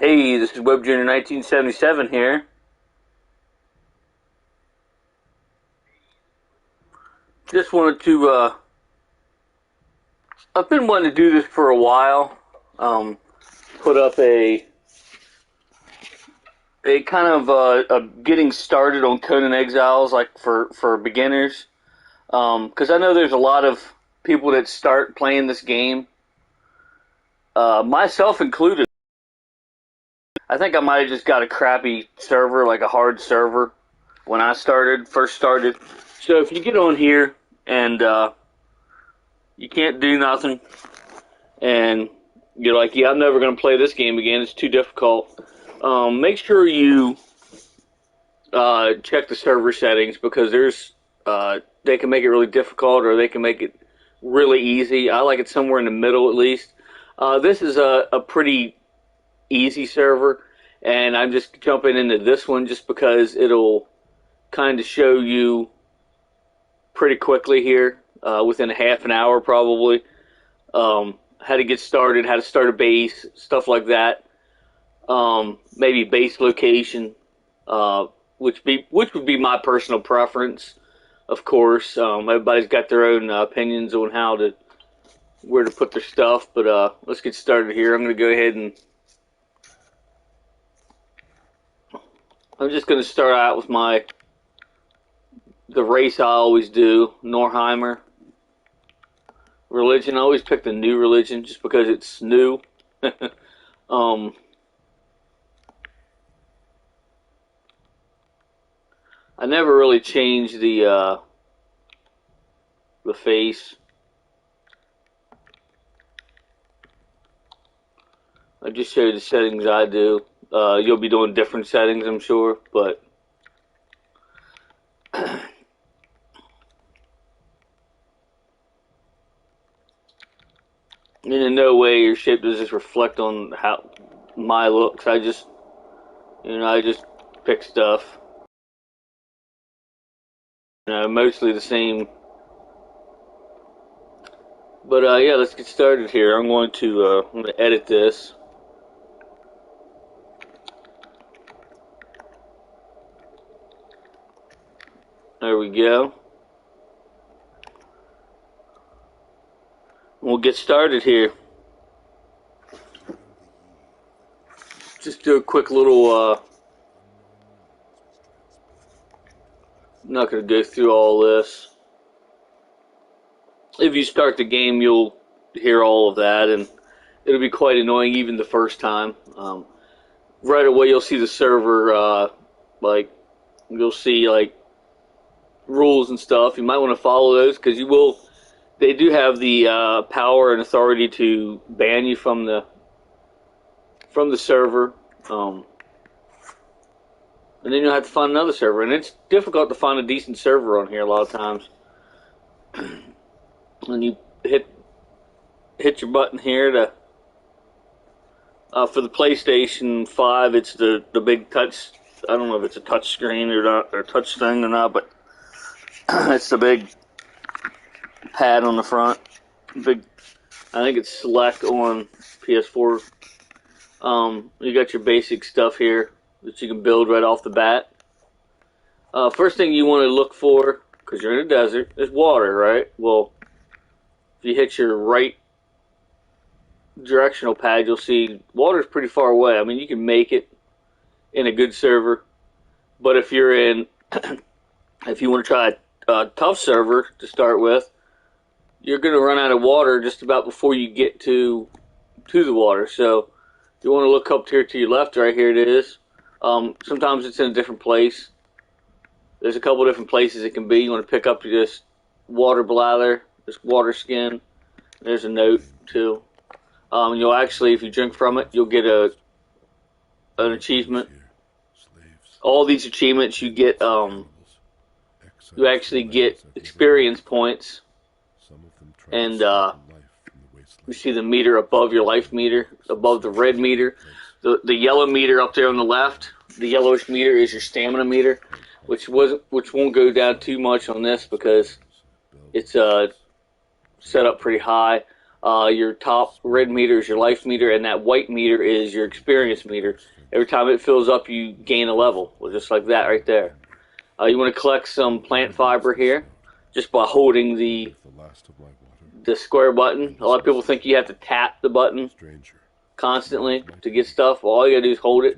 Hey, this is Web Junior 1977 here. Just wanted to, I've been wanting to do this for a while. Put up a kind of a getting started on Conan Exiles, like for beginners. Because I know there's a lot of people that start playing this game, myself included. I think I might have just got a crappy server, like a hard server, when I first started. So if you get on here and you can't do nothing, and you're like, yeah, I'm never going to play this game again, it's too difficult, make sure you check the server settings, because they can make it really difficult or they can make it really easy. I like it somewhere in the middle at least. This is a pretty easy server, and I'm just jumping into this one just because it'll kind of show you pretty quickly here, within a half an hour probably, how to get started, how to start a base, stuff like that. Maybe base location, which would be my personal preference, of course. Everybody's got their own opinions on where to put their stuff, but let's get started here. I'm going to go ahead and I'm just going to start out with the race I always do, Norheimer. Religion, I always pick the new religion just because it's new. I never really changed the face. I just show you the settings I do. You'll be doing different settings, I'm sure, but in no way your shape does this reflect on how my looks. I just pick stuff. Mostly the same. But yeah, let's get started here. I'm going to edit this. There we go. We'll get started here. Just do a quick little, I'm not going to go through all this. If you start the game, you'll hear all of that, and it'll be quite annoying even the first time. Right away, you'll see the server, you'll see, rules and stuff. You might want to follow those, because they do have the power and authority to ban you from the server, and then you'll have to find another server, and it's difficult to find a decent server on here a lot of times. And you hit your button here to for the PlayStation 5. It's the big touch. I don't know if it's a touch screen or not, or touch thing or not, but it's the big pad on the front. I think it's select on PS4. You got your basic stuff here that you can build right off the bat. First thing you want to look for, because you're in a desert, is water, right? Well, if you hit your right directional pad, you'll see water's pretty far away. I mean, you can make it in a good server, but if you're in, if you want to try a tough server to start with, you're going to run out of water just about before you get to the water. So you want to look up here to your left. Right here it is. Sometimes it's in a different place. There's a couple different places it can be. You want to pick up this water bladder, this water skin. There's a note too. You'll actually, if you drink from it, you'll get an achievement. All these achievements you get, you actually get experience points, and you see the meter above your life meter, above the red meter. The yellow meter up there on the left, the yellowish meter is your stamina meter, which won't go down too much on this because it's set up pretty high. Your top red meter is your life meter, and that white meter is your experience meter. Every time it fills up, you gain a level. Well, just like that right there. You want to collect some plant fiber here, just by holding the square button. A lot of people think you have to tap the button constantly to get stuff. Well, all you gotta do is hold it.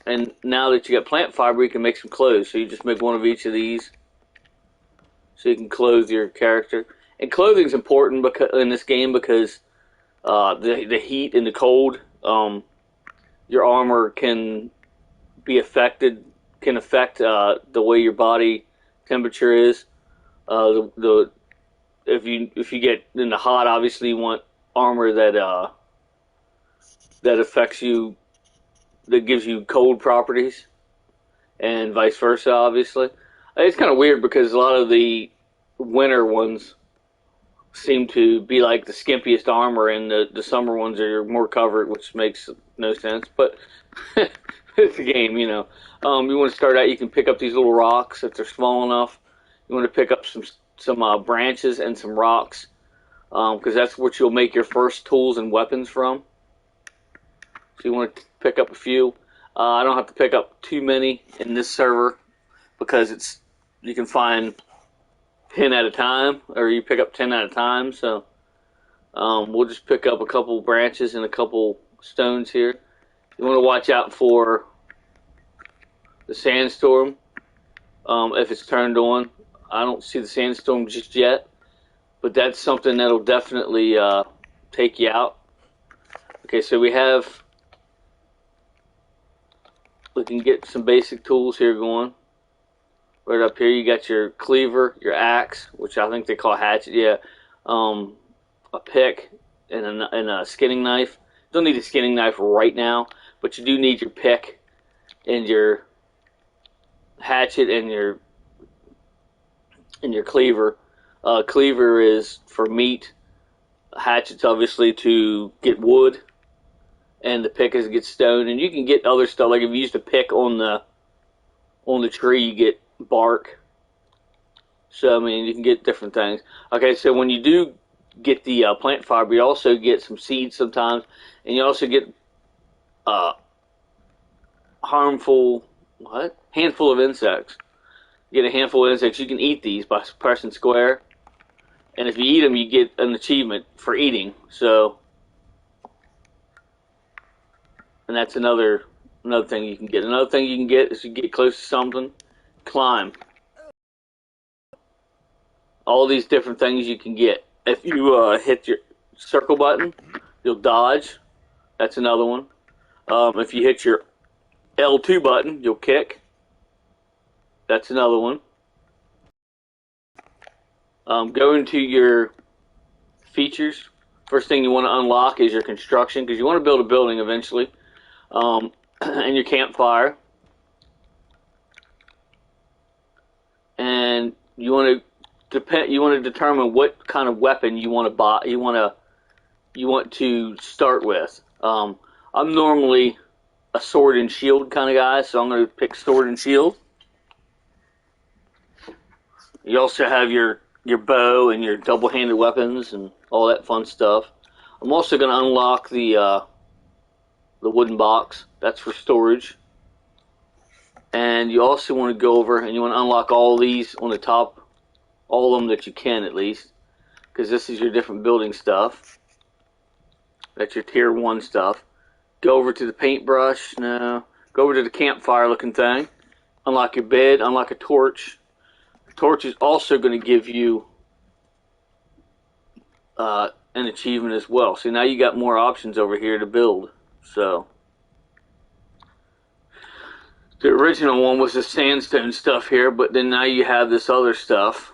And now that you got plant fiber, you can make some clothes. So you just make one of each of these, so you can clothe your character. And clothing is important because in this game because the heat and the cold, your armor can be affected, can affect the way your body temperature is. If you get in the hot, obviously you want armor that affects you, that gives you cold properties, and vice versa. Obviously, it's kind of weird because a lot of the winter ones seem to be like the skimpiest armor, and the summer ones are more covered, which makes no sense. But it's a game, you know. You want to start out, you can pick up these little rocks if they're small enough. You want to pick up some branches and some rocks, because that's what you'll make your first tools and weapons from. So you want to pick up a few. I don't have to pick up too many in this server because you can find 10 at a time, or you pick up 10 at a time. So we'll just pick up a couple branches and a couple stones here. You want to watch out for the sandstorm if it's turned on. I don't see the sandstorm just yet, but that's something that'll definitely take you out. Okay, so we can get some basic tools here going. Right up here, you got your cleaver, your axe, which I think they call hatchet. Yeah, a pick and a skinning knife. You don't need a skinning knife right now, but you do need your pick and your hatchet and your cleaver. Cleaver is for meat. Hatchet's obviously to get wood, and the pick is to get stone. And you can get other stuff, like if you use the pick on the tree, you get bark. So I mean, you can get different things. Okay, so when you do get the plant fiber, you also get some seeds sometimes, and you also get handful of insects. You get a handful of insects. You can eat these by pressing square, and if you eat them, you get an achievement for eating. So, and that's another thing you can get. Another thing you can get is you get close to something, climb. All these different things you can get. If you hit your circle button, you'll dodge. That's another one. If you hit your L2 button, you'll kick. That's another one. Go into your features. First thing you want to unlock is your construction, because you want to build a building eventually. And your campfire. And you want to determine what kind of weapon you want to buy. You want to start with. I'm normally a sword and shield kind of guy, so I'm going to pick sword and shield. You also have your bow and your double-handed weapons and all that fun stuff. I'm also going to unlock the wooden box. That's for storage. And you also want to go over and you want to unlock all these on the top, all of them that you can at least, because this is your different building stuff. That's your tier 1 stuff. Go over to the paintbrush. No. Go over to the campfire looking thing. Unlock your bed. Unlock a torch. The torch is also going to give you an achievement as well. So now you got more options over here to build. So the original one was the sandstone stuff here, but then now you have this other stuff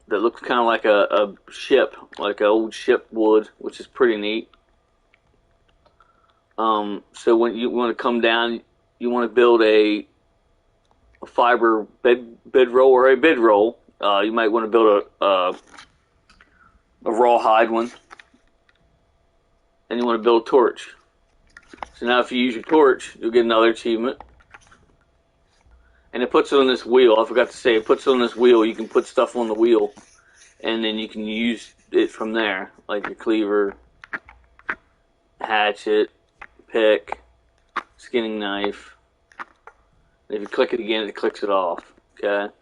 that looks kind of like a ship, like an old ship wood, which is pretty neat. So when you want to come down, you want to build a fiber bedroll or a bedroll. You might want to build a rawhide one, and you want to build a torch. So now if you use your torch, you'll get another achievement. And it puts it on this wheel. I forgot to say, it puts it on this wheel. You can put stuff on the wheel. and then you can use it from there, like your cleaver, hatchet, pick, skinning knife. If you click it again, it clicks it off. Okay,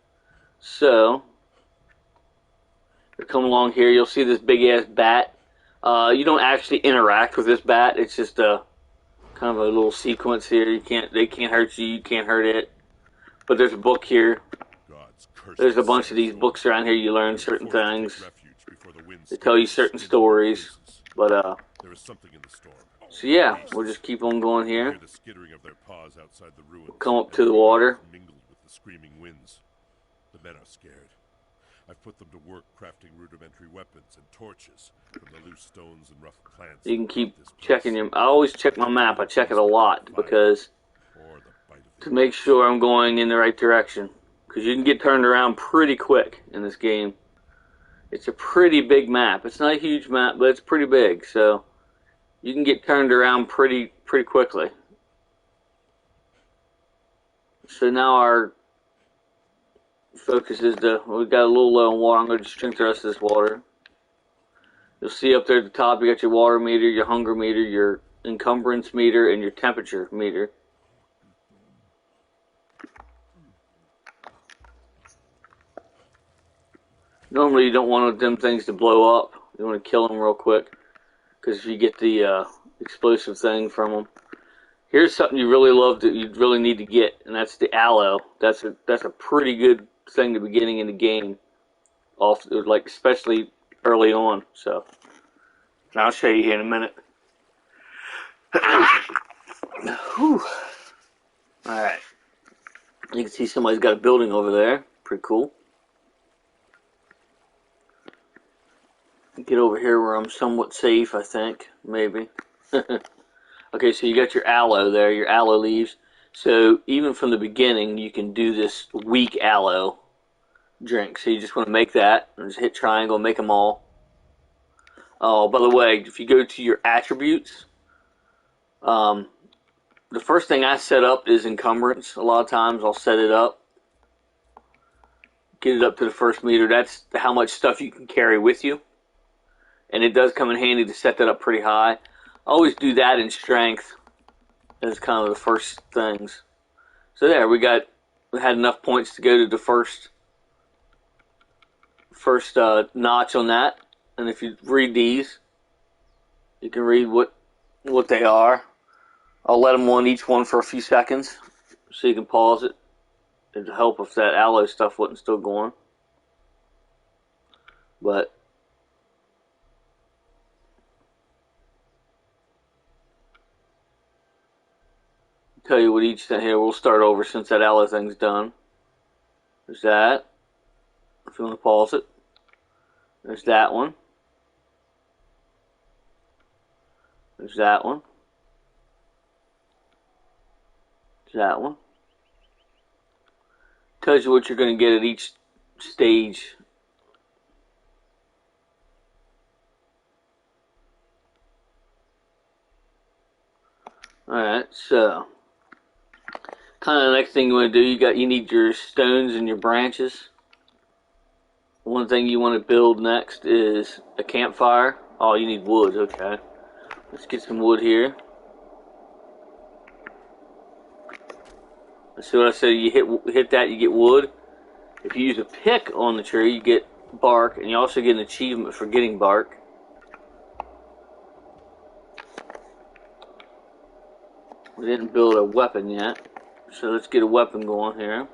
so you come along here, you'll see this big ass bat. You don't actually interact with this bat. It's just a kind of a little sequence here. They can't hurt you. You can't hurt it. But there's a book here. There's a bunch of these books around here. You learn certain things. They tell you certain stories. But there is something in the storm. So yeah, we'll just keep on going here. We'll come up to the water. Mingled with the screaming winds. The men are scared. I've put them to work crafting rudimentary weapons and torches from the loose stones and rough plants. You can keep checking your... I always check my map. I check it a lot because to make sure I'm going in the right direction. Because you can get turned around pretty quick in this game. It's a pretty big map. It's not a huge map, but it's pretty big. So you can get turned around pretty quickly. So now our focus is we got a little low on water. I'm going to just drink the rest of this water. You'll see up there at the top, you got your water meter, your hunger meter, your encumbrance meter, and your temperature meter. Normally you don't want them things to blow up. You want to kill them real quick, because if you get the explosive thing from them. Here's something you really love that you really need to get, and that's the aloe. That's a pretty good thing to be getting in the game, like especially early on. So I'll show you here in a minute. Whew. All right, you can see somebody's got a building over there. Pretty cool. Get over here where I'm somewhat safe, I think, maybe. Okay, so you got your aloe there, your aloe leaves. So even from the beginning, you can do this weak aloe drink. So you just want to make that, and just hit triangle, make them all. Oh, by the way, if you go to your attributes, the first thing I set up is encumbrance. A lot of times I'll set it up, get it up to the first meter. That's how much stuff you can carry with you. And it does come in handy to set that up pretty high. I always do that in strength as kind of the first things. So there, we had enough points to go to the first notch on that. And if you read these, you can read what they are. I'll let them on each one for a few seconds so you can pause it. It'd help if that aloe stuff wasn't still going. But tell you what each thing here. We'll start over since that aloe thing's done. There's that. If you want to pause it. There's that one. There's that one. There's that one. Tells you what you're going to get at each stage. Alright, so kind of the next thing you want to do, you need your stones and your branches. One thing you want to build next is a campfire. Oh, you need wood. Okay, let's get some wood here. Let's see what I said. You hit that, you get wood. If you use a pick on the tree, you get bark, and you also get an achievement for getting bark. We didn't build a weapon yet. So let's get a weapon going here.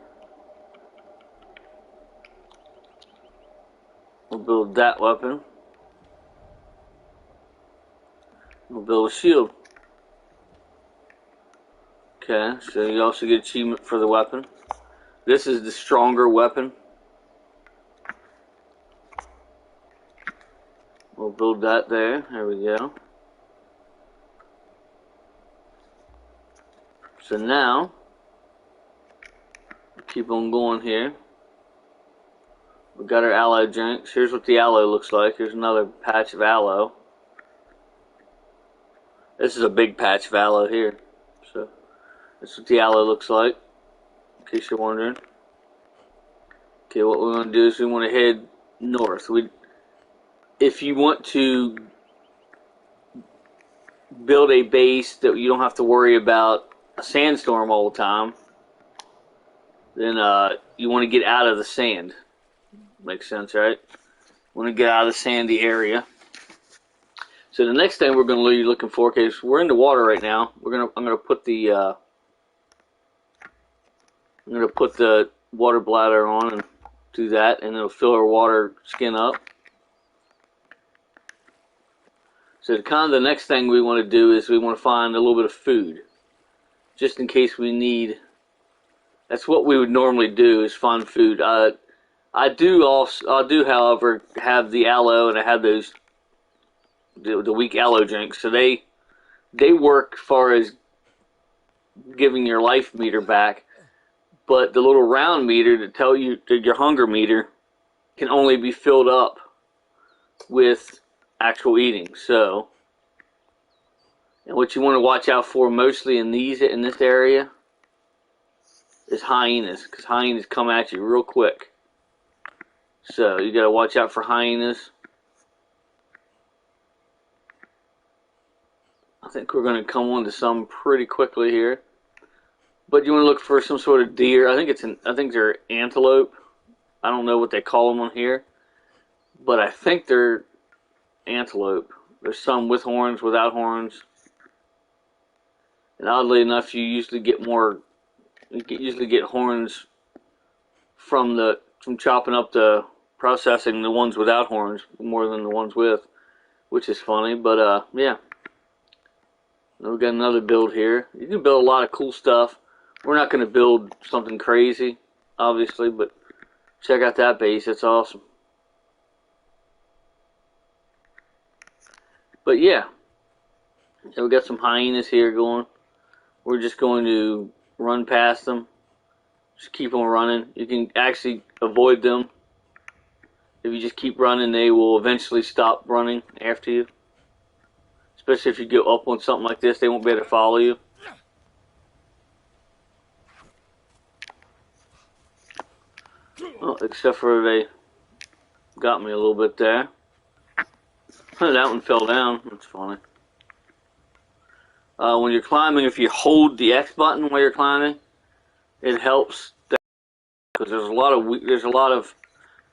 We'll build that weapon. We'll build a shield. Okay, so you also get achievement for the weapon. This is the stronger weapon. We'll build that there. There we go. So now, keep on going here. We got our aloe drinks. Here's what the aloe looks like. Here's another patch of aloe. This is a big patch of aloe here. So that's what the aloe looks like, in case you're wondering. Okay, what we want to do is we want to head north. If you want to build a base that you don't have to worry about a sandstorm all the time, then you want to get out of the sand. Makes sense, right? You want to get out of the sandy area. So the next thing we're going to be looking for, because we're in the water right now, I'm going to put the water bladder on and do that, and it'll fill our water skin up. So kind of the next thing we want to do is we want to find a little bit of food, just in case we need. That's what we would normally do, is find food. I do, however, have the aloe, and I have the weak aloe drinks. So they work as far as giving your life meter back, but the little round meter to tell you your hunger meter can only be filled up with actual eating. So, and what you want to watch out for mostly in this area is hyenas, because hyenas come at you real quick. So you got to watch out for hyenas. I think we're going to come on to some pretty quickly here, but you want to look for some sort of deer. I think they're antelope. I don't know what they call them on here, but I think they're antelope. There's some with horns, without horns, and oddly enough, you usually get horns from chopping up the processing the ones without horns more than the ones with, which is funny. But yeah, we got another build here. You can build a lot of cool stuff. We're not going to build something crazy, obviously, but check out that base. It's awesome. But yeah, so we got some hyenas here going. We're just going to run past them. Just keep on running. You can actually avoid them. If you just keep running, they will eventually stop running after you. Especially if you go up on something like this, they won't be able to follow you. Well, except for they got me a little bit there. That one fell down. That's funny. When you're climbing, if you hold the X button while you're climbing, it helps, because there's a lot of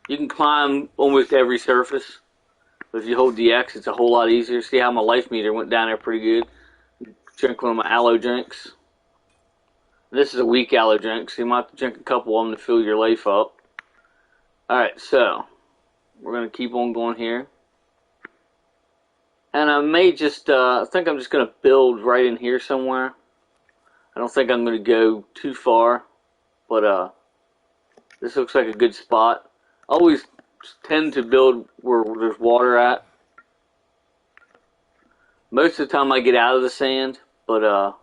you can climb almost every surface, but if you hold the X, it's a whole lot easier. See how my life meter went down there pretty good. Drink one of my aloe drinks. This is a weak aloe drink, so you might have to drink a couple of them to fill your life up. Alright, so we're going to keep on going here. And I may just, I think I'm just going to build right in here somewhere. I don't think I'm going to go too far, but this looks like a good spot. I always tend to build where there's water at. Most of the time I get out of the sand, but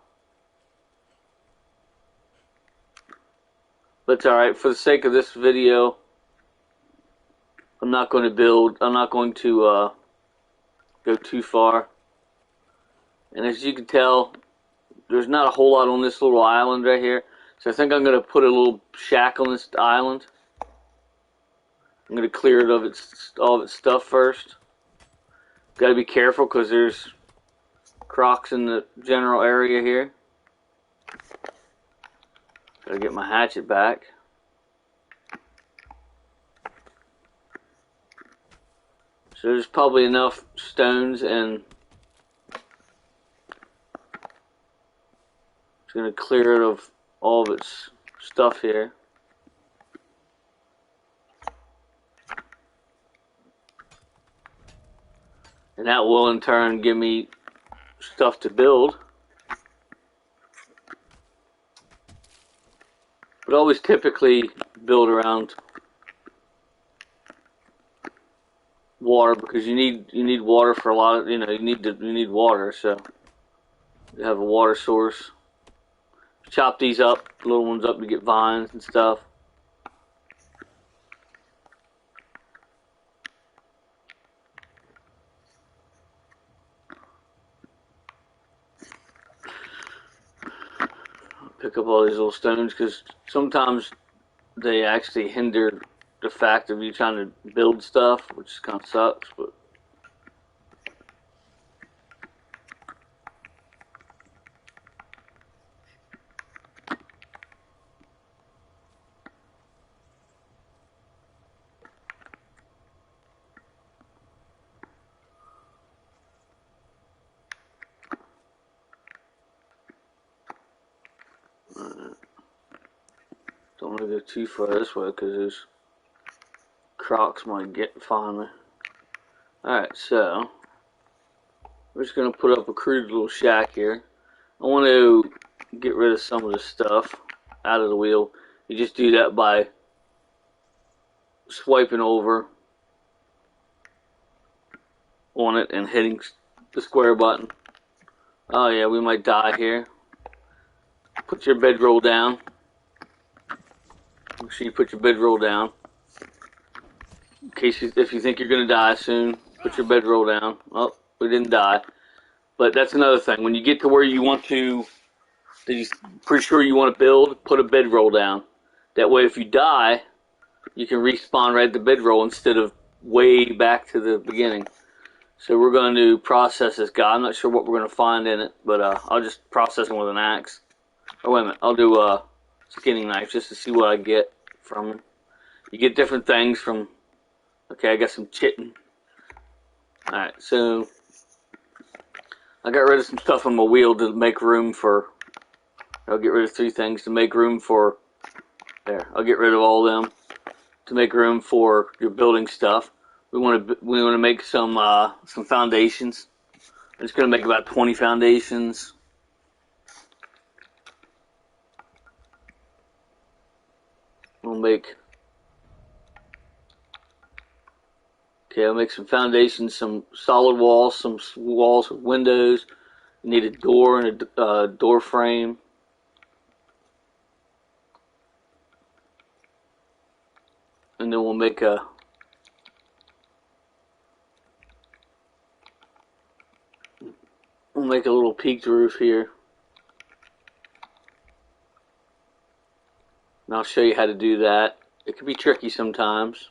it's alright. For the sake of this video, I'm not going to go too far. And as you can tell, there's not a whole lot on this little island right here. So I think I'm going to put a little shack on this island. I'm going to clear it of all of its stuff first. Got to be careful because there's crocs in the general area here. Got to get my hatchet back. So there's probably enough stones, and it's going to clear it of all of its stuff here. And that will in turn give me stuff to build. But always typically build around water, because you need water for a lot of, you need water, so you have a water source. Chop these up, little ones up, to get vines and stuff. Pick up all these little stones, because sometimes they actually hinder the fact of you trying to build stuff, which kind of sucks, but. Don't want to go too far this way because those crocs might find me. Alright, so we're just going to put up a crude little shack here. I want to get rid of some of the stuff out of the wheel. You just do that by swiping over on it and hitting the square button. Oh yeah, we might die here. Put your bedroll down. Make sure you put your bedroll down. In case if you think you're going to die soon, put your bedroll down. Oh, we didn't die. But that's another thing. When you get to where you want to, that you're pretty sure you want to build, put a bedroll down. That way if you die, you can respawn right at the bedroll instead of way back to the beginning. So we're going to process this guy. I'm not sure what we're going to find in it, but I'll just process him with an axe. Oh, wait a minute. I'll do a skinning knife just to see what I get from him. You get different things from... Okay, I got some chitin. Alright, so... I got rid of some stuff on my wheel to make room for... I'll get rid of 3 things to make room for... There, I'll get rid of all of them to make room for your building stuff. We want to make some foundations. I'm just going to make about 20 foundations. I'll make I'll make some foundations, some solid walls, some walls with windows. You need a door and a door frame. And then we'll make a little peaked roof here. And I'll show you how to do that. It can be tricky sometimes.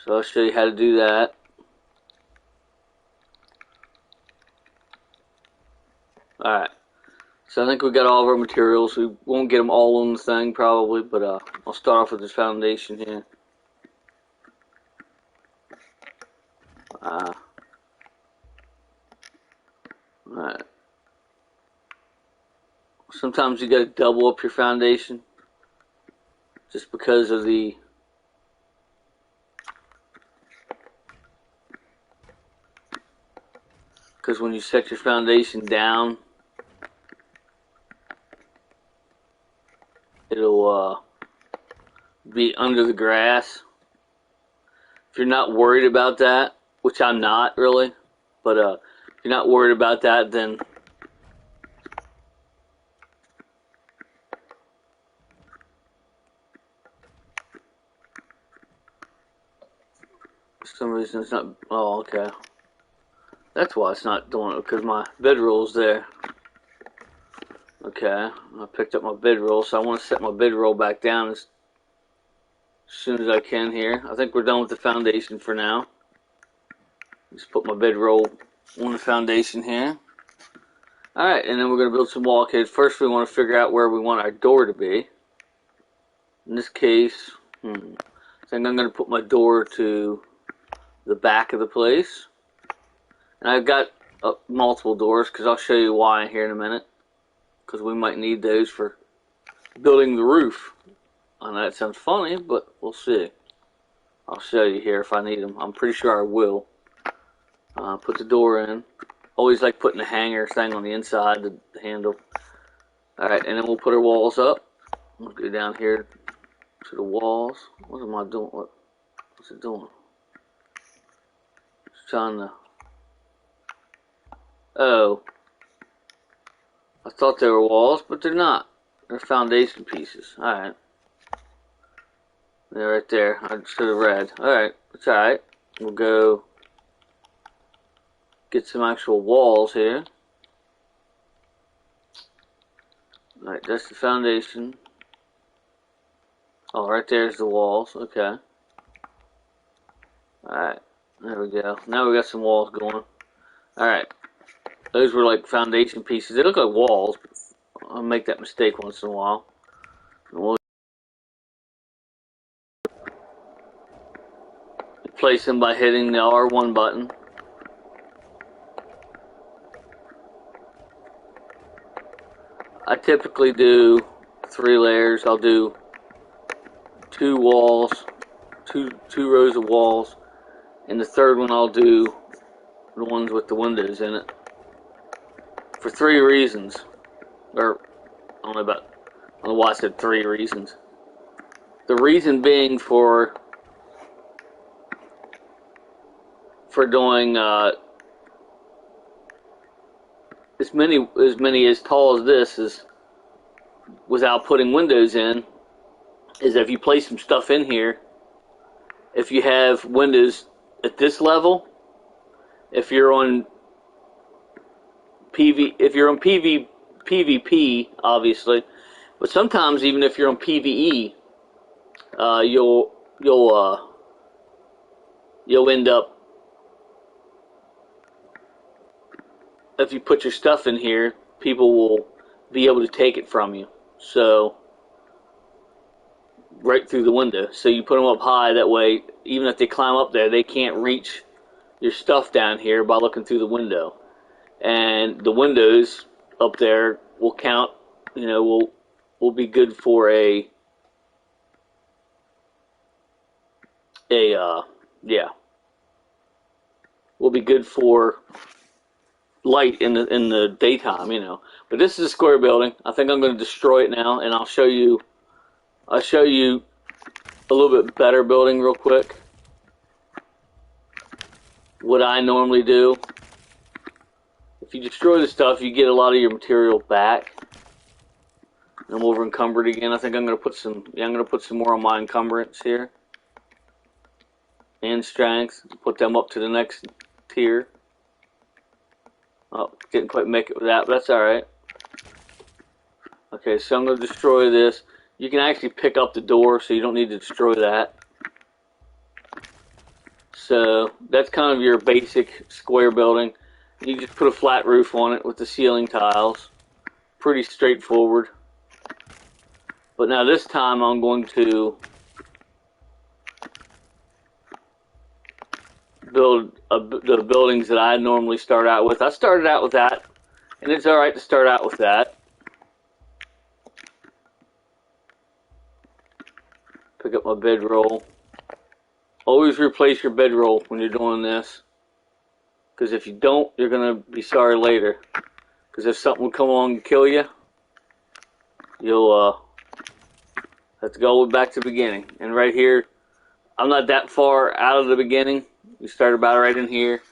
So I'll show you how to do that. Alright. So I think we got all of our materials. We won't get them all on the thing probably, but I'll start off with this foundation here. Alright. Sometimes you gotta double up your foundation just because of the when you set your foundation down, it'll be under the grass. If you're not worried about that, which I'm not really, but if you're not worried about that, then for some reason it's not. Oh, okay. That's why it's not doing it, because my bedroll's there. Okay, I picked up my bedroll, so I want to set my bedroll back down as soon as I can here. I think we're done with the foundation for now. Just put my bedroll on the foundation here. Alright, and then we're going to build some bulkheads. First we want to figure out where we want our door to be. In this case, I think I'm going to put my door to the back of the place. And I've got multiple doors, because I'll show you why here in a minute. Because we might need those for building the roof. I know that sounds funny, but we'll see. I'll show you here if I need them. I'm pretty sure I will. Put the door in. Always like putting a hanger thing on the inside, the handle. Alright, and then we'll put our walls up. We'll go down here to the walls. What am I doing? What's it doing? It's trying to... Oh. I thought they were walls, but they're not. They're foundation pieces. Alright. They're right there. I should have read. Alright, it's alright. We'll go get some actual walls here. Alright, that's the foundation. Oh, right there's the walls. Okay. Alright. There we go. Now we got some walls going. Alright. Those were like foundation pieces. They look like walls. I'll make that mistake once in a while. We'll place them by hitting the R1 button. I typically do 3 layers. I'll do 2 walls, two rows of walls, and the third one I'll do the ones with the windows in it. For 3 reasons. Or I don't know why I said 3 reasons. The reason being for doing as many as tall as this is without putting windows in, is if you place some stuff in here, if you have windows at this level, if you're on PvP, obviously, but sometimes even if you're on PvE, you'll end up, if you put your stuff in here, people will be able to take it from you. So right through the window. So you put them up high, that way even if they climb up there, they can't reach your stuff down here by looking through the window. And the windows up there will count, will be good for will be good for light in the daytime, But this is a square building. I think I'm going to destroy it now, and I'll show you a little bit better building real quick. What I normally do, if you destroy the stuff, you get a lot of your material back. I'm over encumbered again. I think I'm going to put some more on my encumbrance here. And strength. Put them up to the next tier. Oh, didn't quite make it with that, but that's alright. Okay, so I'm going to destroy this. You can actually pick up the door, so you don't need to destroy that. So that's kind of your basic square building. You just put a flat roof on it with the ceiling tiles. Pretty straightforward. But now this time I'm going to build the buildings that I normally start out with. I started out with that, and it's alright to start out with that. Pick up my bedroll. Always replace your bedroll when you're doing this, because if you don't, you're going to be sorry later. Because if something will come along and kill you, you'll have to go back to the beginning. And right here, I'm not that far out of the beginning. We start about right in here.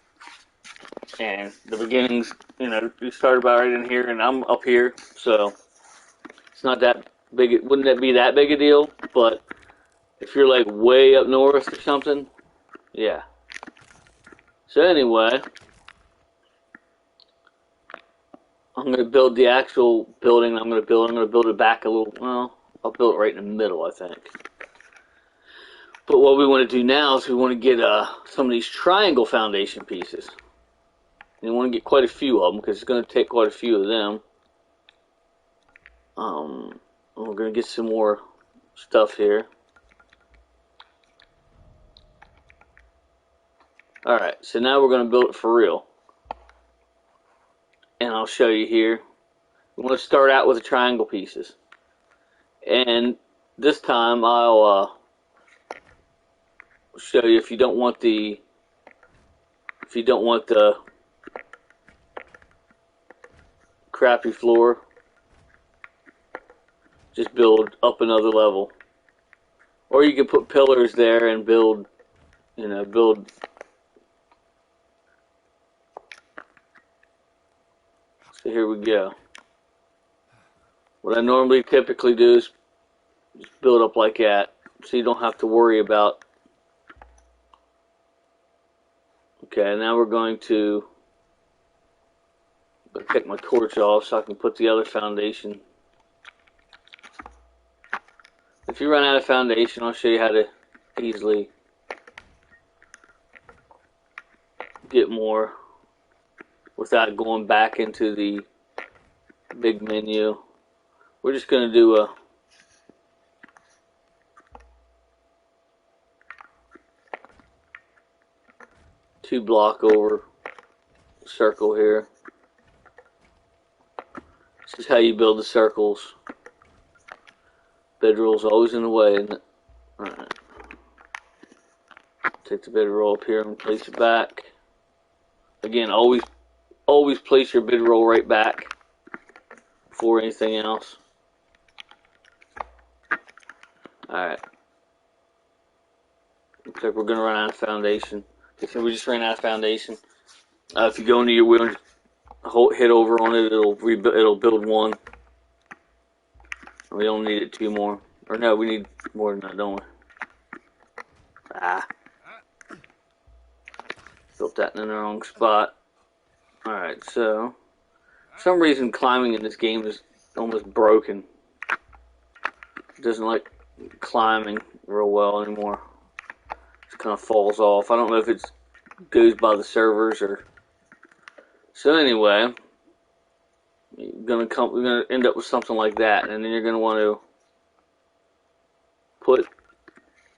And the beginnings, you start about right in here, and I'm up here. So it's not that big. Wouldn't that be that big a deal? But if you're like way up north or something, yeah. So anyway, I'm going to build the actual building I'm going to build. I'm going to build it back a little. Well, I'll build it right in the middle, I think. But what we want to do now is we want to get some of these triangle foundation pieces. And we want to get quite a few of them, because it's going to take quite a few of them. We're going to get some more stuff here. Alright, so now we're going to build it for real. And I'll show you here. We want to start out with the triangle pieces. And this time I'll show you, if you don't want the crappy floor, just build up another level. Or you can put pillars there and build. So here we go. What I normally typically do is just build up like that, so you don't have to worry about. Okay, now we're going to take my torch off so I can put the other foundation If you run out of foundation, I'll show you how to easily get more without going back into the big menu. We're just going to do a two block over circle here. This is how you build the circles. Bedroll's always in the way, isn't it? Alright. Take the bedroll up here and place it back. Again, always place your bedroll right back before anything else. Alright. Looks like we're going to run out of foundation. So we just ran out of foundation. If you go into your wheel and hit over on it, it'll build one. We don't need it two more. Or no, we need more than that, don't we? Built that in the wrong spot. Alright, so for some reason climbing in this game is almost broken. It doesn't like climbing real well anymore. It kind of falls off. I don't know if it goes by the servers or... So anyway, we're gonna end up with something like that, and then you're gonna want to put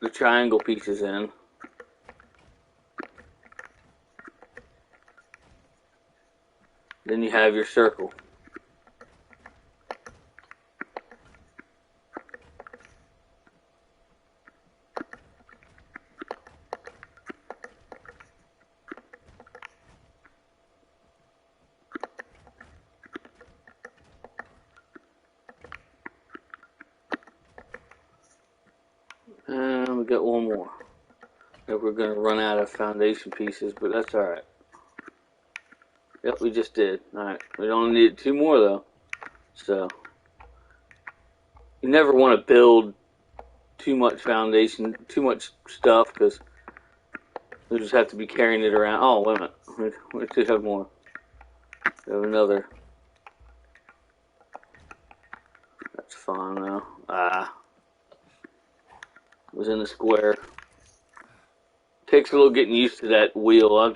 the triangle pieces in. Then you have your circle. And we got one more. And we're going to run out of foundation pieces, but that's alright. Yep, we just did. Alright, we only need two more though. So, you never want to build too much foundation, too much stuff, because you just have to be carrying it around. Oh, wait a minute. We should have more. We have another. That's fine though. It was in the square. Takes a little getting used to that wheel. I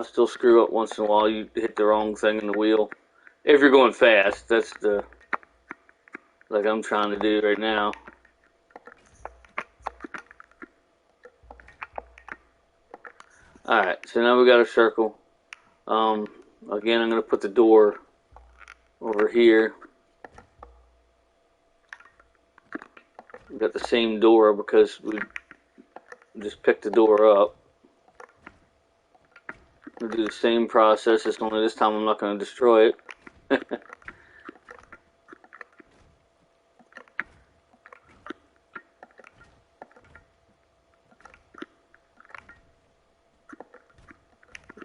still screw up once in a while. You hit the wrong thing in the wheel. If you're going fast, that's like I'm trying to do right now. Alright, so now we got a circle. Again, I'm going to put the door over here. We got the same door because we just picked the door up. We'll do the same process, it's only this time I'm not going to destroy it. I'm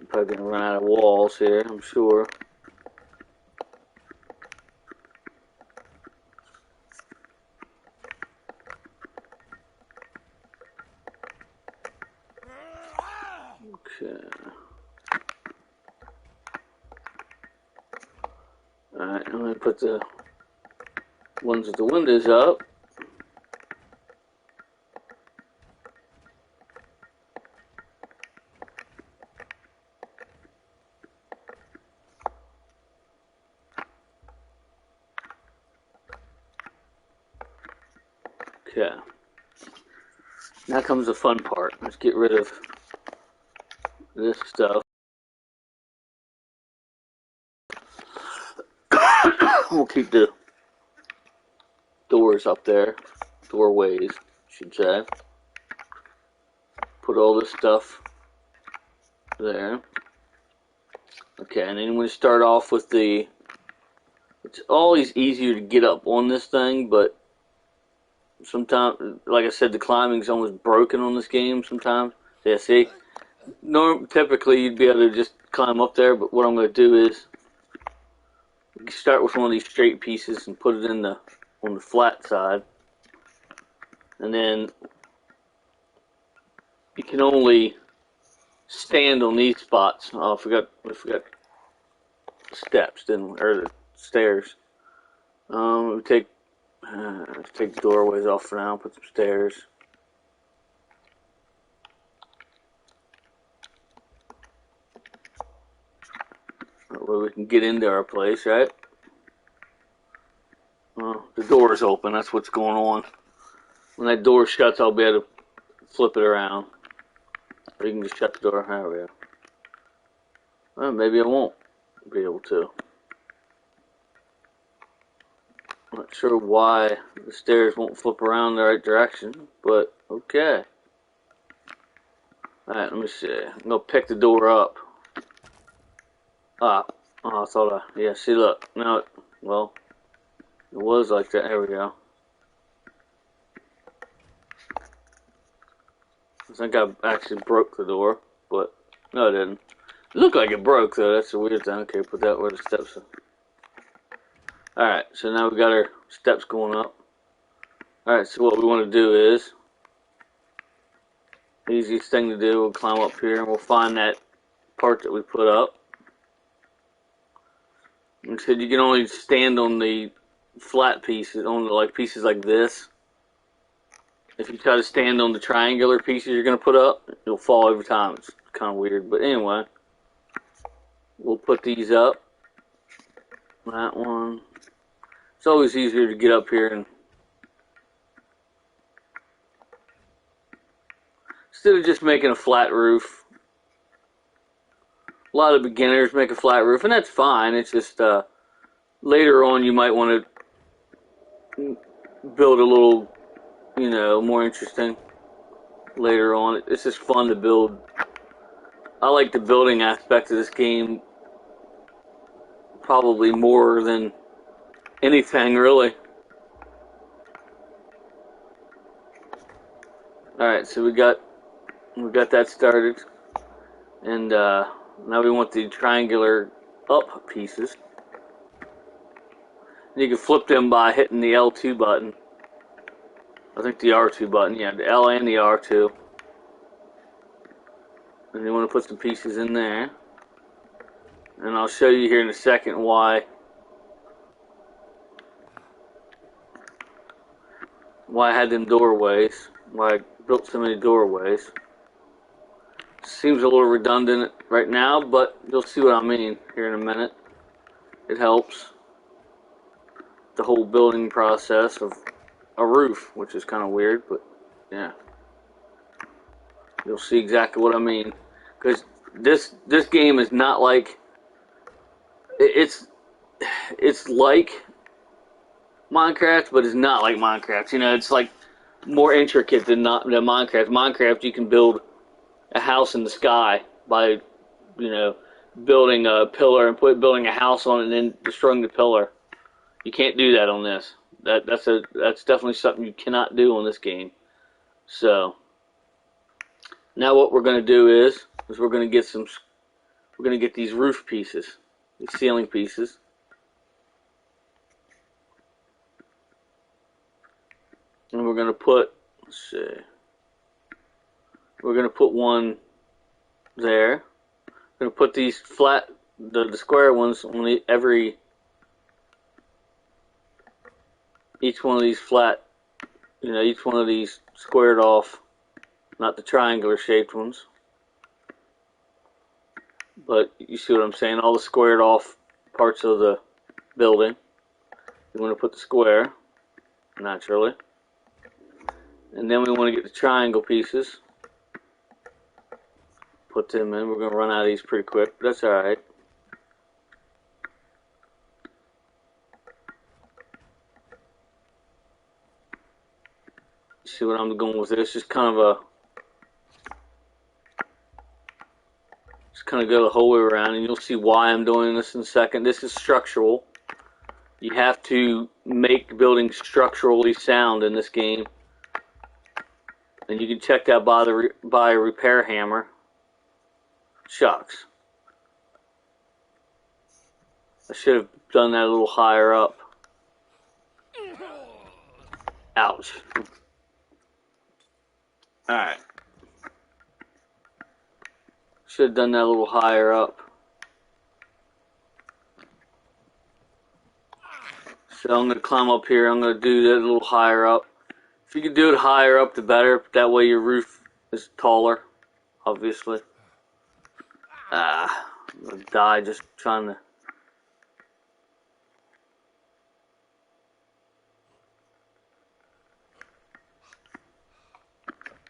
probably going to run out of walls here, I'm sure. Okay. Alright, I'm going to put the ones with the windows up. Okay. Now comes the fun part. Let's get rid of this stuff. We'll keep the doors up there. Doorways, I should say. Put all this stuff there. Okay, and then we start off with the... It's always easier to get up on this thing, but sometimes, like I said, the climbing's almost broken on this game sometimes. Yeah, see? Typically, you'd be able to just climb up there, but what I'm going to do is start with one of these straight pieces and put it in on the flat side. And then you can only stand on these spots. Oh, I forgot steps, didn't we? Or the stairs. We take Let's take the doorways off for now. Put some stairs. Where we can get into our place, right? Well, the door is open. That's what's going on. When that door shuts, I'll be able to flip it around. Or you can just shut the door. There we go. Well, maybe I won't be able to. I'm not sure why the stairs won't flip around the right direction, but okay. Alright, let me see. I'm going to pick the door up. Oh, I thought yeah, see, look. Now, well, it was like that. There we go. I think I actually broke the door, but no, I didn't. It looked like it broke, though. That's a weird thing. Okay, put that where the steps are. Alright, so now we got our steps going up. Alright, so what we want to do is, the easiest thing to do, we'll climb up here and we'll find that part that we put up. And said you can only stand on the flat pieces, on the, like pieces like this. If you try to stand on the triangular pieces you're going to put up, you'll fall every time. It's kind of weird, but anyway, we'll put these up. That one. It's always easier to get up here and instead of just making a flat roof. A lot of beginners make a flat roof, and that's fine. It's just later on you might want to build a little, you know, more interesting later on. It's just fun to build. I like the building aspect of this game probably more than anything, really. Alright, so we got that started. And now we want the triangular up pieces. And you can flip them by hitting the L2 button. I think the R2 button, yeah, the L and the R2. And you want to put some pieces in there. And I'll show you here in a second why I had them doorways, why I built so many doorways. Seems a little redundant right now, but you'll see what I mean here in a minute. It helps the whole building process of a roof, which is kind of weird, but yeah. You'll see exactly what I mean. Because this game is not like... It's like Minecraft, but it's not like Minecraft. You know, it's like more intricate than Minecraft. Minecraft, you can build a house in the sky by, you know, building a pillar and building a house on it and then destroying the pillar. You can't do that on this. That's definitely something you cannot do on this game. So now what we're going to do is we're going to get these roof pieces, these ceiling pieces. And we're going to put, let's see, we're going to put one there. We're going to put these flat, the square ones on each one of these flat, you know, each one of these squared off, not the triangular shaped ones. But you see what I'm saying? All the squared off parts of the building. You want to put the square, naturally. And then we want to get the triangle pieces. Put them in. We're going to run out of these pretty quick, but that's alright. See what I'm going with this? Just kind of go the whole way around, and you'll see why I'm doing this in a second. This is structural. You have to make buildings structurally sound in this game. And you can check that by a repair hammer. Shucks. I should have done that a little higher up. Ouch. Alright. Should have done that a little higher up. So I'm going to climb up here. I'm going to do that a little higher up. If you can do it higher up, the better. That way your roof is taller, obviously. I'm going to die just trying to...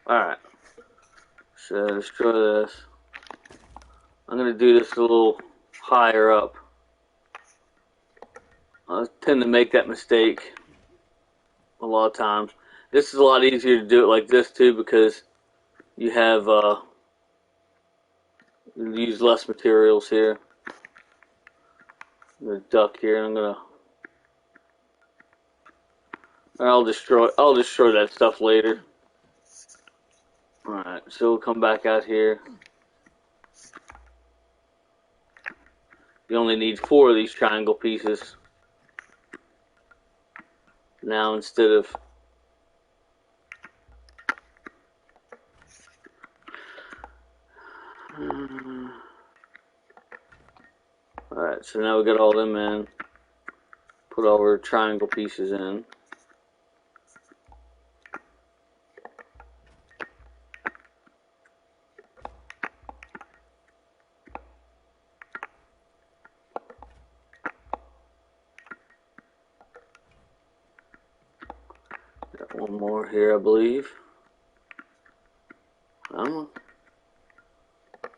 Alright. So destroy this. I'm going to do this a little higher up. I tend to make that mistake a lot of times. This is a lot easier to do it like this too, because you have you use less materials here. I'm gonna duck here. I'll destroy that stuff later. All right, so we'll come back out here. You only need 4 of these triangle pieces now instead of... Alright, so now we got all them in. Put all our triangle pieces in. Got one more here, I believe.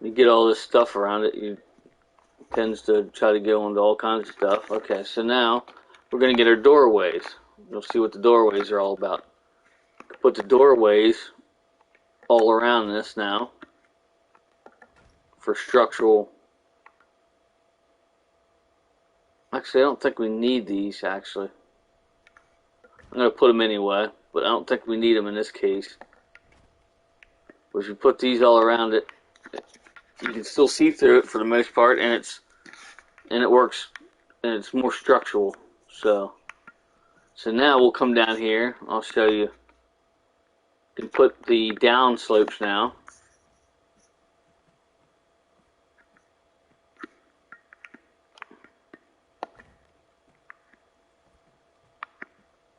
You get all this stuff around it, it tends to try to go into all kinds of stuff. Okay, so now we're going to get our doorways. You'll see what the doorways are all about. Put the doorways all around this now for structural. Actually, I don't think we need these, actually. I'm going to put them anyway, but I don't think we need them in this case. But if you put these all around it, you can still see through it for the most part, and it works, and it's more structural. So now we'll come down here. I'll show you. You can put the down slopes now.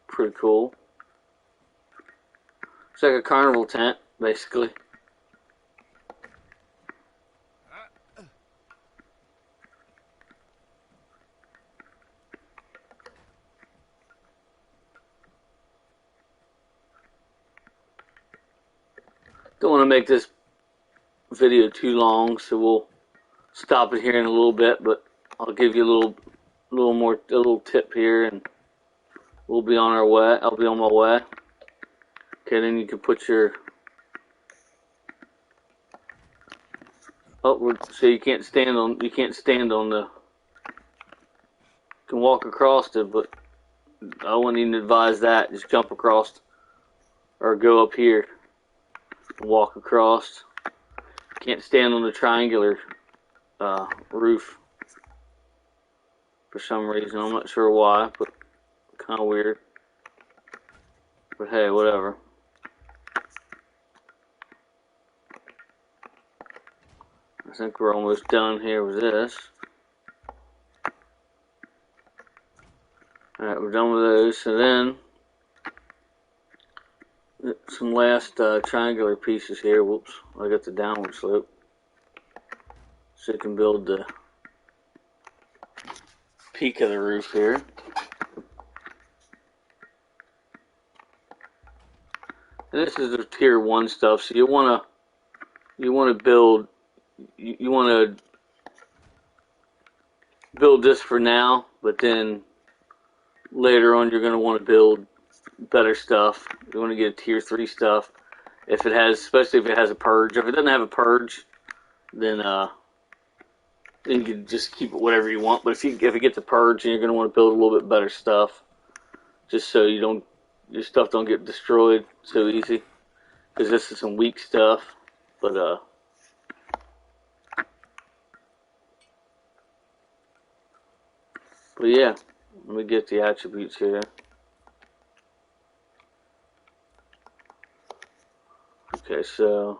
Pretty cool. It's like a carnival tent, basically. Don't want to make this video too long, so we'll stop it here in a little bit, but I'll give you a little tip here, and we'll be on our way. I'll be on my way. Okay, then you can put your... Oh, so you can't stand on the... You can walk across it, but I wouldn't even advise that. Just jump across or go up here and walk across. Can't stand on the triangular roof for some reason. I'm not sure why, but kind of weird. But hey, whatever. I think we're almost done here with this. Alright, we're done with those. So then, some last triangular pieces here. Whoops, I got the downward slope. So you can build the peak of the roof here. And this is the tier 1 stuff. So you want to build this for now, but then later on you're going to want to build better stuff. You want to get a tier 3 stuff. If it has, especially if it has a purge. If it doesn't have a purge, then you can just keep it whatever you want. But if it gets a purge, then you're going to want to build a little bit better stuff, just so your stuff don't get destroyed so easy. Because this is some weak stuff, but yeah, let me get the attributes here. Okay, so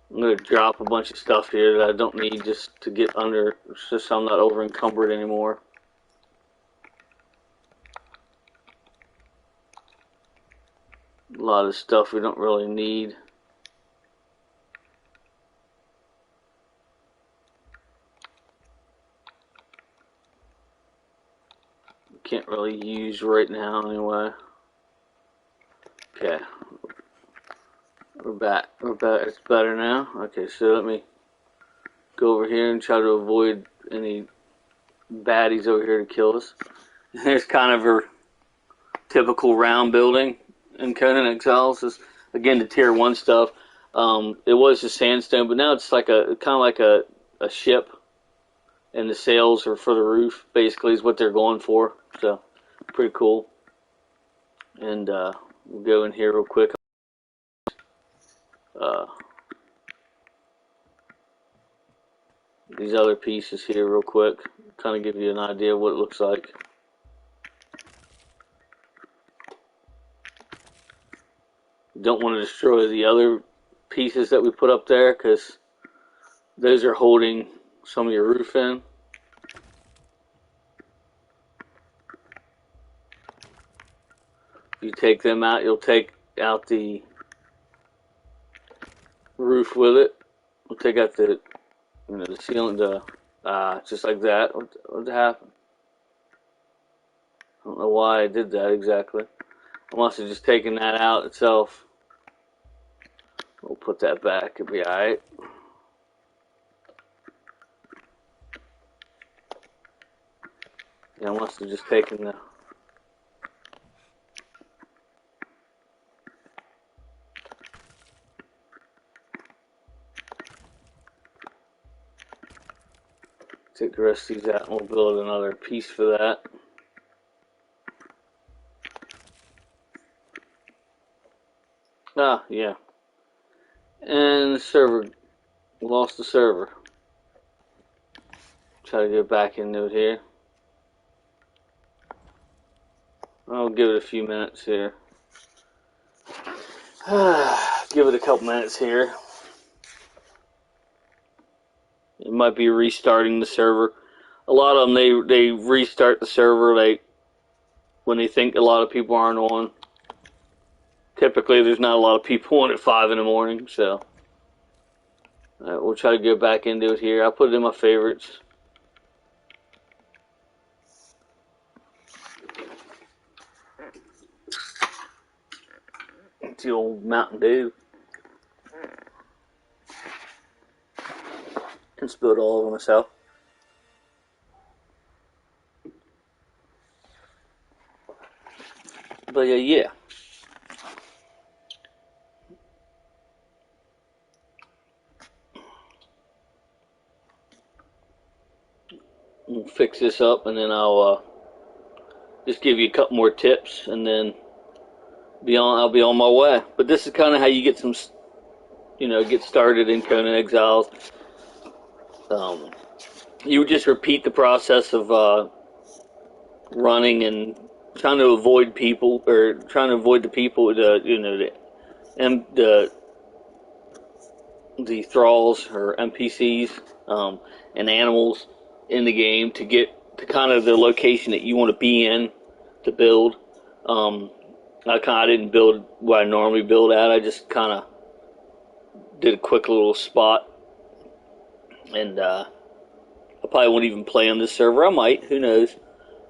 I'm going to drop a bunch of stuff here that I don't need just to get under, just so I'm not over encumbered anymore. A lot of stuff we don't really need. Can't really use right now anyway. Okay. We're back. It's better now. Okay, so let me go over here and try to avoid any baddies over here to kill us. There's kind of a typical round building in Conan Exiles. Is again the tier 1 stuff. It was just sandstone, but now it's like kind of like a ship, and the sails are for the roof. Basically, is what they're going for. So pretty cool. And we'll go in here real quick. These other pieces here real quick, kind of give you an idea of what it looks like. Don't want to destroy the other pieces that we put up there because those are holding some of your roof in. If you take them out, you'll take out the roof with it. We'll take out the the ceiling, just like that. What happened? I don't know why I did that exactly. I must have just taken that out itself. We'll put that back. It'll be alright. Yeah, I must have just taken the... Take the rest of these out and we'll build another piece for that. Ah, yeah. And the server. Lost the server. Try to get back into it here. I'll give it a few minutes here. Give it a couple minutes here. It might be restarting the server. A lot of them, they restart the server when they think a lot of people aren't on. Typically, there's not a lot of people on at 5 in the morning, so we'll try to get back into it here. I'll put it in my favorites. It's the old Mountain Dew. And spilled all over myself. But yeah. We'll fix this up, and then I'll just give you a couple more tips, and then I'll be on my way. But this is kind of how you get some, get started in Conan Exiles. You just repeat the process of running and trying to avoid people, or trying to avoid the people, the thralls or NPCs and animals in the game to get to kind of the location that you want to be in to build. I didn't build where I normally build at. I just kind of did a quick little spot, and I probably won't even play on this server. I might, who knows?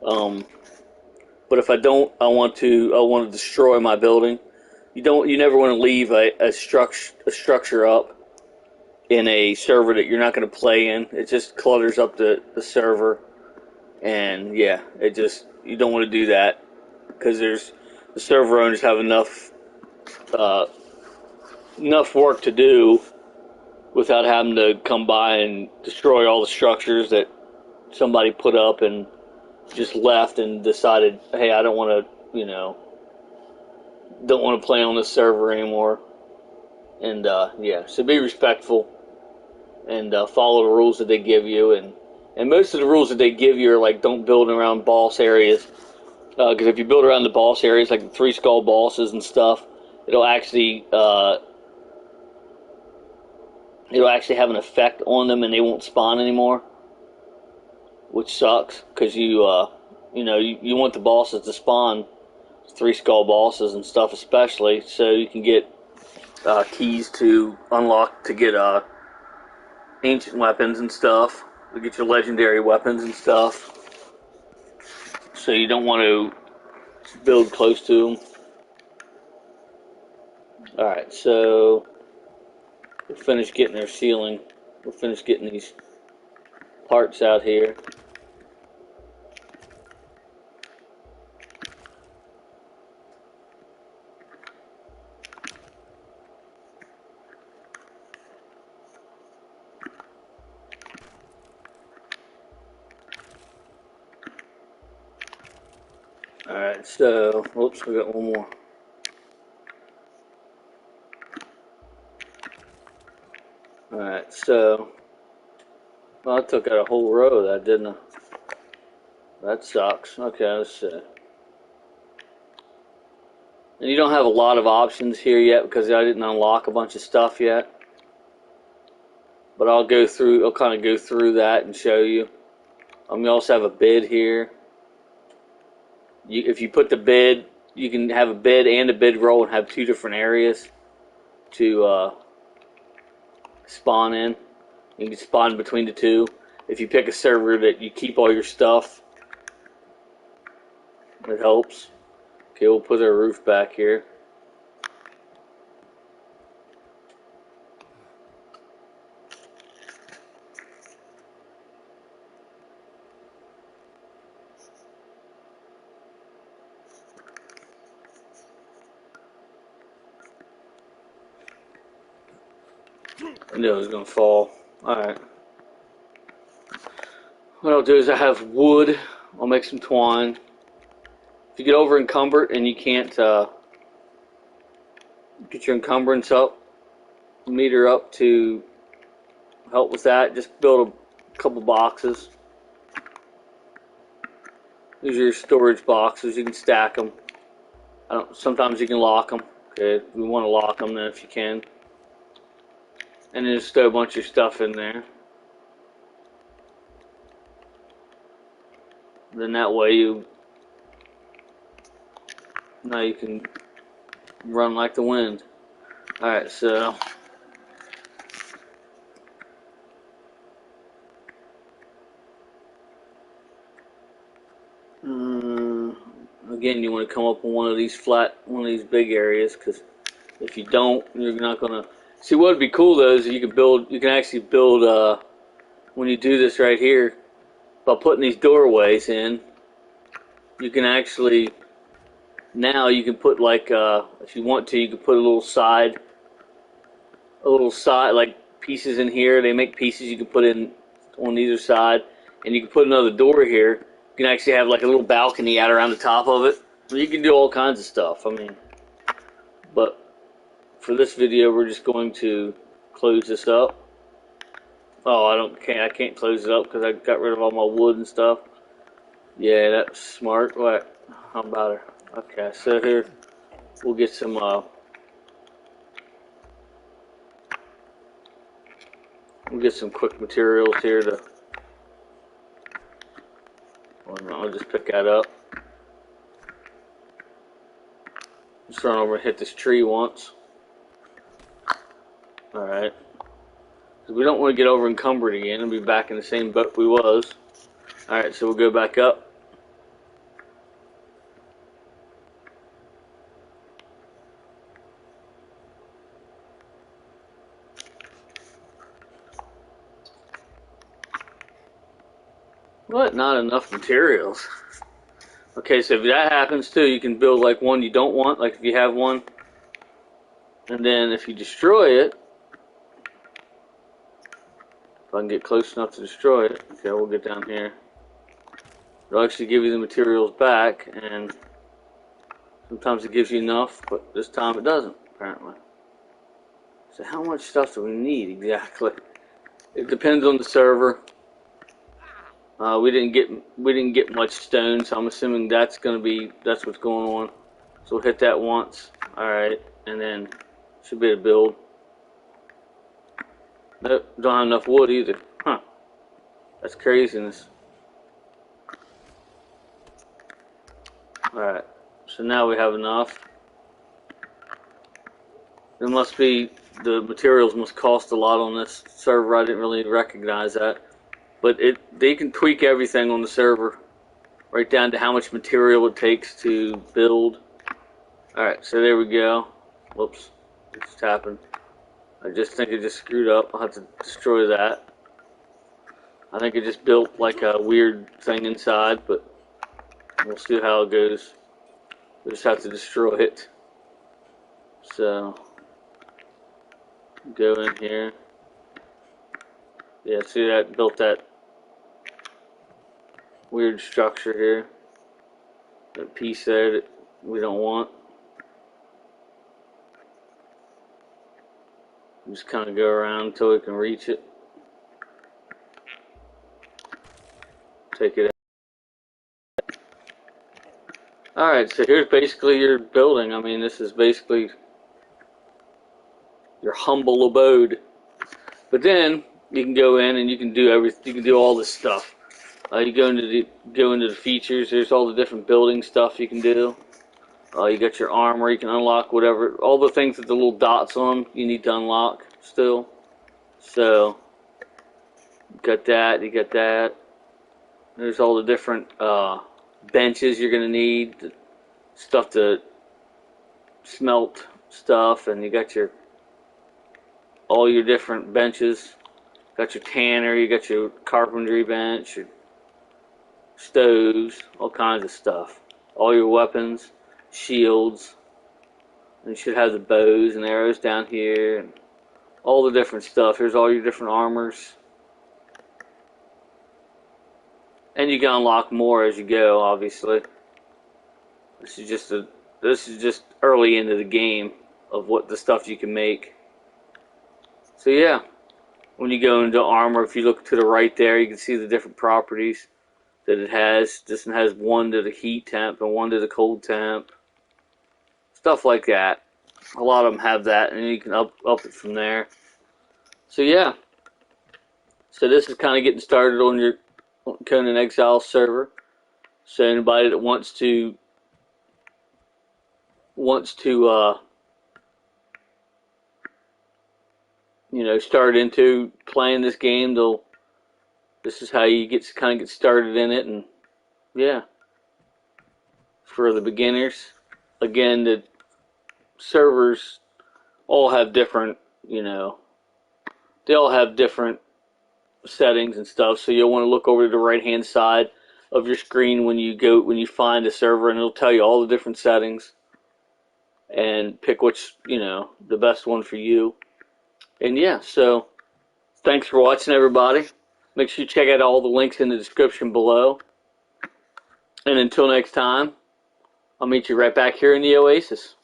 But if I don't, I want to destroy my building. You never want to leave a structure up in a server that you're not going to play in. It just clutters up the server, and yeah, you don't want to do that because the server owners have enough work to do without having to come by and destroy all the structures that somebody put up and just left and decided, hey, I don't want to play on this server anymore. And so be respectful and follow the rules that they give you. And most of the rules that they give you are like, don't build around boss areas, because if you build around the boss areas, like the 3 skull bosses and stuff, it'll actually have an effect on them, and they won't spawn anymore, which sucks because you want the bosses to spawn 3 skull bosses and stuff, especially, so you can get keys to unlock to get ancient weapons and stuff, to get your legendary weapons and stuff. So you don't want to build close to them. Alright, so we'll finish getting their ceiling. We'll finish getting these parts out here. Alright, so, whoops, we got one more. Alright, so, well, I took out a whole row of that, didn't I? That sucks. Okay, let's see. And you don't have a lot of options here yet because I didn't unlock a bunch of stuff yet. But I'll kind of go through that and show you. You also have a bid here. If you put the bid, you can have a bid and a bid roll and have 2 different areas to spawn in. You can spawn between the 2. If you pick a server that you keep all your stuff, it helps. Okay, we'll put our roof back here. I knew it was going to fall. Alright. What I'll do is I have wood. I'll make some twine. If you get over encumbered and you can't get your encumbrance meter up to help with that, just build a couple boxes. These are your storage boxes. You can stack them. Sometimes you can lock them. Okay, if you want to lock them, then if you can. And then just throw a bunch of stuff in there. Then that way now you can run like the wind. Alright, so again, you want to come up on one of these big areas, because if you don't, you're not gonna see. What would be cool though is you can actually build when you do this right here by putting these doorways in. You can actually now you can put like if you want to, you can put a little side like pieces in here. They make pieces you can put in on either side, and you can put another door here. You can actually have like a little balcony out around the top of it. You can do all kinds of stuff. I mean, but for this video, we're just going to close this up. Oh, I can't close it up because I got rid of all my wood and stuff. Yeah, that's smart. What? How about her? Okay, so here we'll get some quick materials here to. I'll just pick that up. Just run over and hit this tree once. Alright. Because we don't want to get over encumbered again and be back in the same boat we was. Alright, so we'll go back up. What? Not enough materials. Okay, so if that happens too, you can build like one you don't want, like if you have one. And then if you destroy it, if I can get close enough to destroy it, okay, we'll get down here. It'll actually give you the materials back, and sometimes it gives you enough, but this time it doesn't, apparently. So how much stuff do we need exactly? It depends on the server. We didn't get much stone, so I'm assuming that's what's going on. So we'll hit that once. Alright, and then should be able to build. Nope, don't have enough wood either. Huh. That's craziness. Alright, So now we have enough. It must be, the materials must cost a lot on this server. I didn't really recognize that. But they can tweak everything on the server, right down to how much material it takes to build. Alright, so there we go. Whoops, it just happened. I just think it just screwed up. I'll have to destroy that. I think it just built like a weird thing inside, but we'll see how it goes. We just have to destroy it. So, go in here. Yeah, see that? Built that weird structure here. That piece there that we don't want. Just kind of go around until we can reach it. Take it out. Alright, so here's basically your building. I mean, this is basically your humble abode. But then you can go in and you can do everything. You can do all this stuff. You go into the features. There's all the different building stuff you can do. You got your armor. You can unlock whatever. All the things with the little dots on them, you need to unlock still. So you got that. You got that. There's all the different benches you're gonna need, stuff to smelt stuff, and you got all your different benches. Got your tanner. You got your carpentry bench. Your stoves, all kinds of stuff. All your weapons, shields, and you should have the bows and arrows down here, and all the different stuff. Here's all your different armors. And you can unlock more as you go, obviously. This is just early into the game of what the stuff you can make. So yeah, when you go into armor, if you look to the right there, you can see the different properties that it has. This one has one to the heat temp and one to the cold temp. Stuff like that. A lot of them have that, and you can up it from there. So yeah. So this is kind of getting started on your Conan Exiles server. So anybody that wants to start into playing this game, this is how you kind of get started in it. And yeah, for the beginners, again, the servers all have different, they all have different settings and stuff. So you'll want to look over to the right hand side of your screen when you find a server, and it'll tell you all the different settings and pick which, the best one for you. And yeah, so thanks for watching, everybody. Make sure you check out all the links in the description below. And until next time, I'll meet you right back here in the Oasis.